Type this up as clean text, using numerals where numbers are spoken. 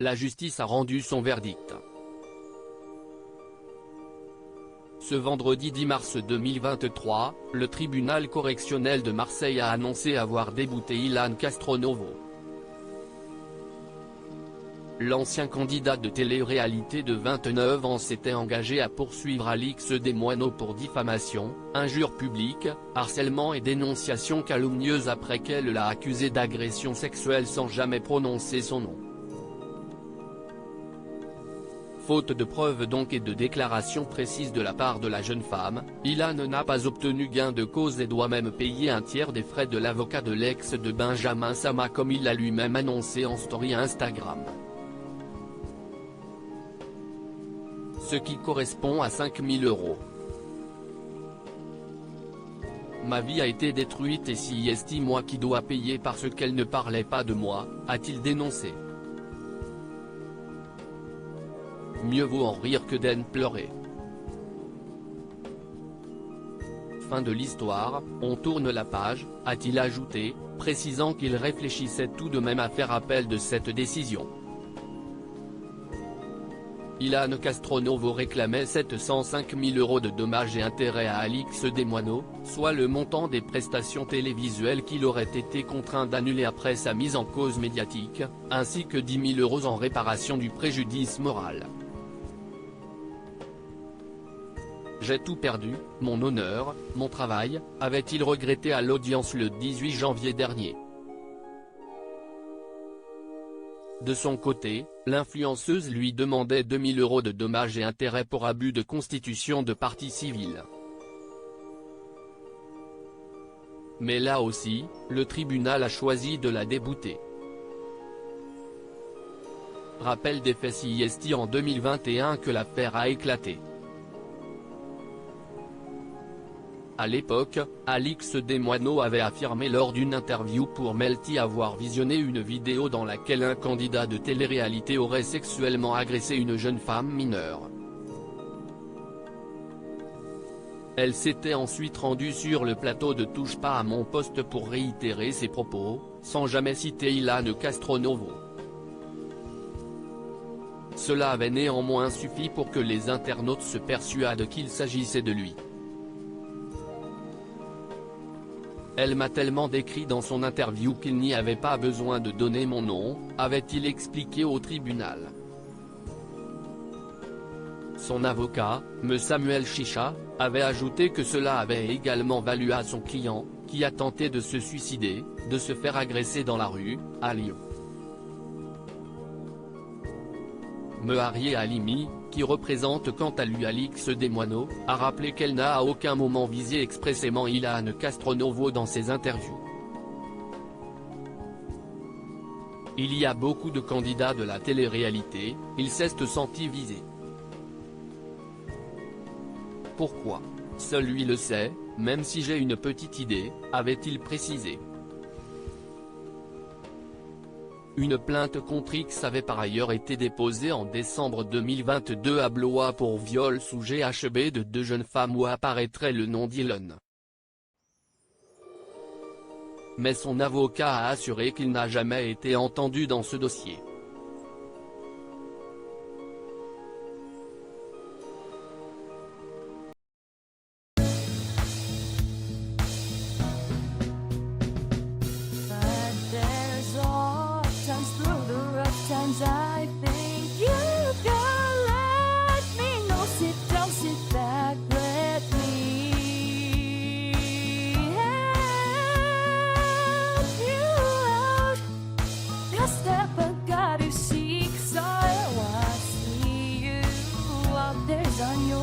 la justice a rendu son verdict. Ce vendredi 10 mars 2023, le tribunal correctionnel de Marseille a annoncé avoir débouté Ilan Castronovo. L'ancien candidat de télé-réalité de 29 ans s'était engagé à poursuivre Alix Desmoineaux pour diffamation, injure publique, harcèlement et dénonciation calomnieuse après qu'elle l'a accusé d'agression sexuelle sans jamais prononcer son nom. Faute de preuves donc et de déclarations précises de la part de la jeune femme, Ilan n'a pas obtenu gain de cause et doit même payer un tiers des frais de l'avocat de l'ex de Benjamin Sama comme il l'a lui-même annoncé en story Instagram. Ce qui correspond à 5 000 €. Ma vie a été détruite et si est moi qui dois payer parce qu'elle ne parlait pas de moi, a-t-il dénoncé. Mieux vaut en rire que d'en pleurer. Fin de l'histoire, on tourne la page, a-t-il ajouté, précisant qu'il réfléchissait tout de même à faire appel de cette décision. Ilan Castronovo réclamait 705 000 € de dommages et intérêts à Alix Desmoineaux, soit le montant des prestations télévisuelles qu'il aurait été contraint d'annuler après sa mise en cause médiatique, ainsi que 10 000 € en réparation du préjudice moral. J'ai tout perdu, mon honneur, mon travail, avait-il regretté à l'audience le 18 janvier dernier. De son côté, l'influenceuse lui demandait 2 000 € de dommages et intérêts pour abus de constitution de partie civile. Mais là aussi, le tribunal a choisi de la débouter. Rappel des faits si est en 2021 que l'affaire a éclaté. À l'époque, Alix Desmoineaux avait affirmé lors d'une interview pour Melty avoir visionné une vidéo dans laquelle un candidat de télé-réalité aurait sexuellement agressé une jeune femme mineure. Elle s'était ensuite rendue sur le plateau de Touche pas à mon poste pour réitérer ses propos, sans jamais citer Ilan Castronovo. Cela avait néanmoins suffi pour que les internautes se persuadent qu'il s'agissait de lui. Elle m'a tellement décrit dans son interview qu'il n'y avait pas besoin de donner mon nom, avait-il expliqué au tribunal. Son avocat, M. Samuel Chicha, avait ajouté que cela avait également valu à son client, qui a tenté de se suicider, de se faire agresser dans la rue, à Lyon. Meharieh Halimi, qui représente quant à lui Alix Desmoineaux, a rappelé qu'elle n'a à aucun moment visé expressément Ilan Castronovo dans ses interviews. Il y a beaucoup de candidats de la télé-réalité, ils s'est senti visés. Pourquoi? Seul lui le sait, même si j'ai une petite idée, avait-il précisé. Une plainte contre X avait par ailleurs été déposée en décembre 2022 à Blois pour viol sous GHB de 2 jeunes femmes où apparaîtrait le nom d'Ilan. Mais son avocat a assuré qu'il n'a jamais été entendu dans ce dossier. I think you can let me know. Sit down, sit back, let me help you out. The step I gotta seek, so I see you out there's on your